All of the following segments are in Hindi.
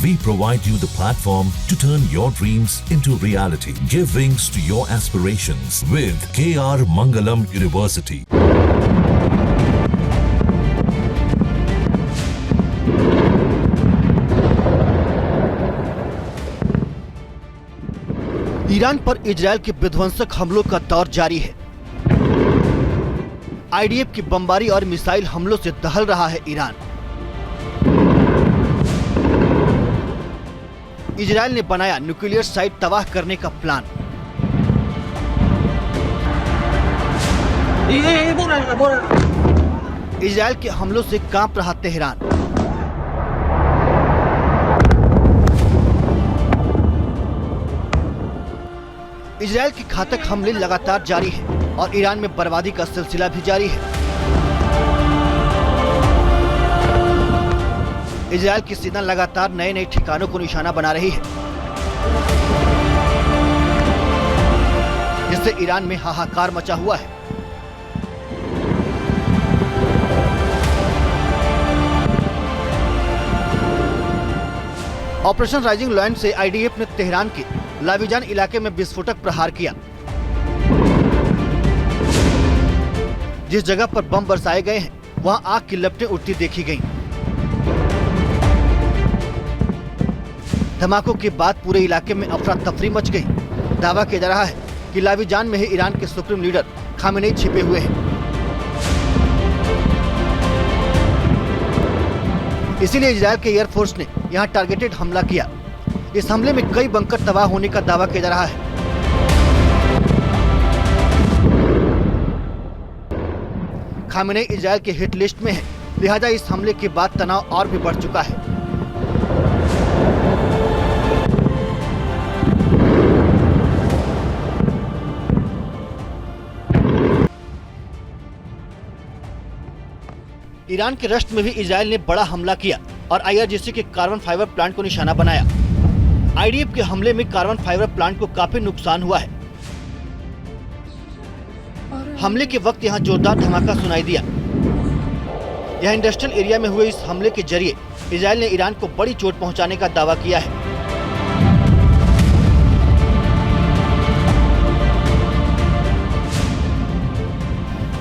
We provide you the platform to turn your dreams into reality. Give wings to your aspirations with KR Mangalam University. Iran पर इजरायल के विध्वंसक हमलों का दौर जारी है। आईडीएफ की बमबारी और मिसाइल हमलों से दहल रहा है ईरान। इजरायल ने बनाया न्यूक्लियर साइट तबाह करने का प्लान। इजरायल के हमलों से कांप रहा तेहरान। इजरायल के घातक हमले लगातार जारी हैं और ईरान में बर्बादी का सिलसिला भी जारी है। इजरायल की सेना लगातार नए नए ठिकानों को निशाना बना रही है, जिससे ईरान में हाहाकार मचा हुआ है। ऑपरेशन राइजिंग लायन से आईडीएफ ने तेहरान के लाविजान इलाके में विस्फोटक प्रहार किया। जिस जगह पर बम बरसाए गए हैं, वहां आग की लपटें उठती देखी गईं। धमाकों के बाद पूरे इलाके में अफरा तफरी मच गई। दावा किया जा रहा है कि लाविजान में ही ईरान के सुप्रीम लीडर खामेनेई छिपे हुए हैं। इसीलिए इजरायल के एयरफोर्स ने यहां टारगेटेड हमला किया। इस हमले में कई बंकर तबाह होने का दावा किया जा रहा है। खामेनेई इजरायल के हिट लिस्ट में है, लिहाजा इस हमले के बाद तनाव और भी बढ़ चुका है। ईरान के रश्त में भी इजरायल ने बड़ा हमला किया और आईआरजीसी के कार्बन फाइबर प्लांट को निशाना बनाया। आईडीएफ के हमले में कार्बन फाइबर प्लांट को काफी नुकसान हुआ है। हमले के वक्त यहां जोरदार धमाका सुनाई दिया। यह इंडस्ट्रियल एरिया में हुए इस हमले के जरिए इजरायल ने ईरान को बड़ी चोट पहुंचाने का दावा किया है।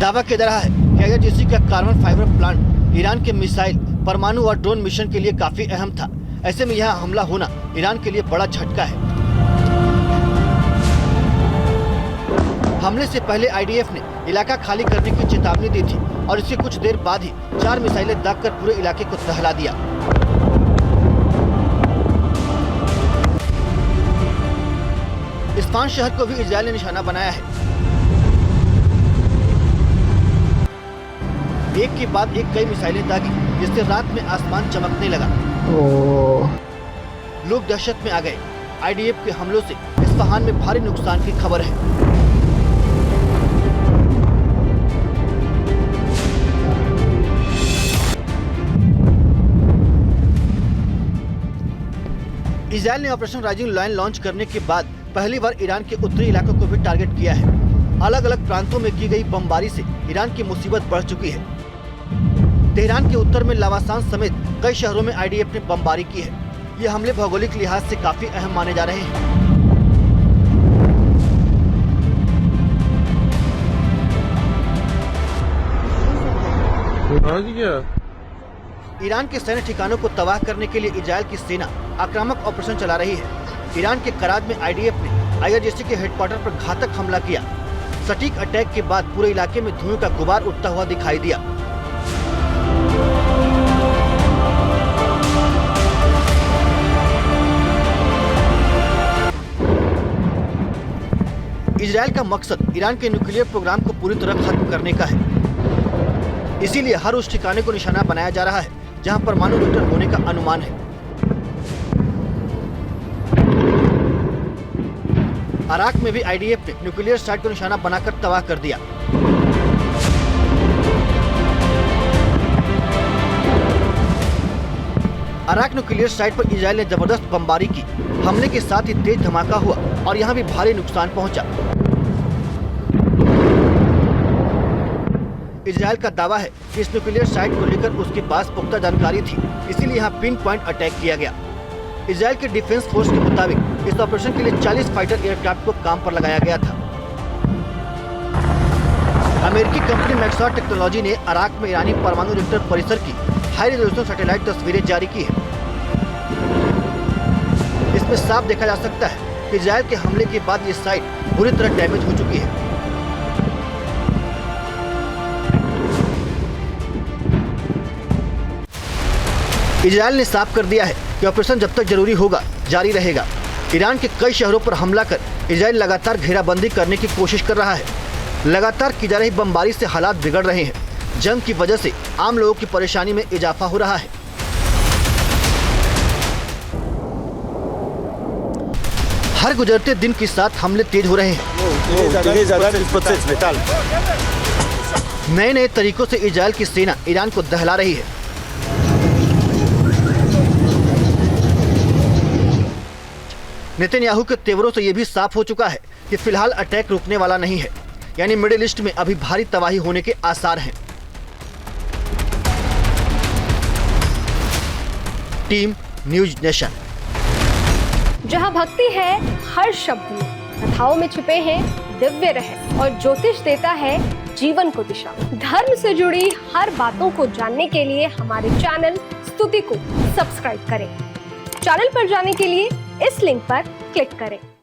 दावा किया जा रहा है कि आईआरजीसी का कार्बन फाइबर प्लांट ईरान के मिसाइल, परमाणु और ड्रोन मिशन के लिए काफी अहम था। ऐसे में यह हमला होना ईरान के लिए बड़ा झटका है। हमले से पहले आईडीएफ ने इलाका खाली करने की चेतावनी दी थी और इसके कुछ देर बाद ही 4 मिसाइलें दागकर पूरे इलाके को दहला दिया। इस्फहान शहर को भी इजरायल ने निशाना बनाया है। एक के बाद एक कई मिसाइलें दागी, जिससे रात में आसमान चमकने लगा। लोग दहशत में आ गए। आईडीएफ के हमलों से इस्फहान में भारी नुकसान की खबर है। इजरायल ने ऑपरेशन राइजिंग लायन लॉन्च करने के बाद पहली बार ईरान के उत्तरी इलाकों को भी टारगेट किया है। अलग अलग प्रांतों में की गई बमबारी से ईरान की मुसीबत बढ़ चुकी है। तेहरान के उत्तर में लावासान समेत कई शहरों में आईडीएफ ने बमबारी की है। ये हमले भौगोलिक लिहाज से काफी अहम माने जा रहे हैं। ईरान के सैन्य ठिकानों को तबाह करने के लिए इजरायल की सेना आक्रामक ऑपरेशन चला रही है। ईरान के कराज में आईडीएफ ने आईआरजीसी के हेडक्वार्टर पर घातक हमला किया। सटीक अटैक के बाद पूरे इलाके में धुएं का गुबार उठता हुआ दिखाई दिया। इजरायल का मकसद ईरान के न्यूक्लियर प्रोग्राम को पूरी तरह खत्म करने का है। इसीलिए हर उस ठिकाने को निशाना बनाया जा रहा है जहां परमाणु रिएक्टर होने का अनुमान है। अराक में भी आईडीएफ ने न्यूक्लियर साइट को निशाना बनाकर तबाह कर दिया। अराक न्यूक्लियर साइट पर इजरायल ने जबरदस्त बमबारी की। हमले के साथ ही तेज धमाका हुआ और यहां भी भारी नुकसान पहुंचा। इजरायल का दावा है कि इस न्यूक्लियर साइट को लेकर उसके पास पुख्ता जानकारी थी, इसीलिए यहां पिन पॉइंट अटैक किया गया। इजराइल के डिफेंस फोर्स के मुताबिक इस ऑपरेशन के लिए 40 फाइटर एयरक्राफ्ट को काम पर लगाया गया था। अमेरिकी कंपनी मैक्सॉट टेक्नोलॉजी ने इराक में ईरानी परमाणु रिएक्टर परिसर की हाई रेजोल्यूशन सैटेलाइट तस्वीरें जारी की है। इसमें साफ देखा जा सकता है कि इजराइल के हमले के बाद ये साइट बुरी तरह डैमेज हो चुकी है। इजराइल ने साफ कर दिया है कि ऑपरेशन जब तक जरूरी होगा जारी रहेगा। ईरान के कई शहरों पर हमला कर इजराइल लगातार घेराबंदी करने की कोशिश कर रहा है। लगातार की जा रही बमबारी से हालात बिगड़ रहे हैं। जंग की वजह से आम लोगों की परेशानी में इजाफा हो रहा है। हर गुजरते दिन के साथ हमले तेज हो रहे हैं। नए नए तरीकों से इजराइल की सेना ईरान को दहला रही है। नेतन्याहू के तेवरों से यह भी साफ हो चुका है कि फिलहाल अटैक रुकने वाला नहीं है, यानी मिडिल ईस्ट में अभी भारी तबाही होने के आसार हैं। Team news nation. जहां भक्ति है हर शब्द में, कथाओं में छुपे हैं दिव्य रहस्य और ज्योतिष देता है जीवन को दिशा। धर्म से जुड़ी हर बातों को जानने के लिए हमारे चैनल स्तुति को सब्सक्राइब करें। चैनल पर जाने के लिए इस लिंक पर क्लिक करें।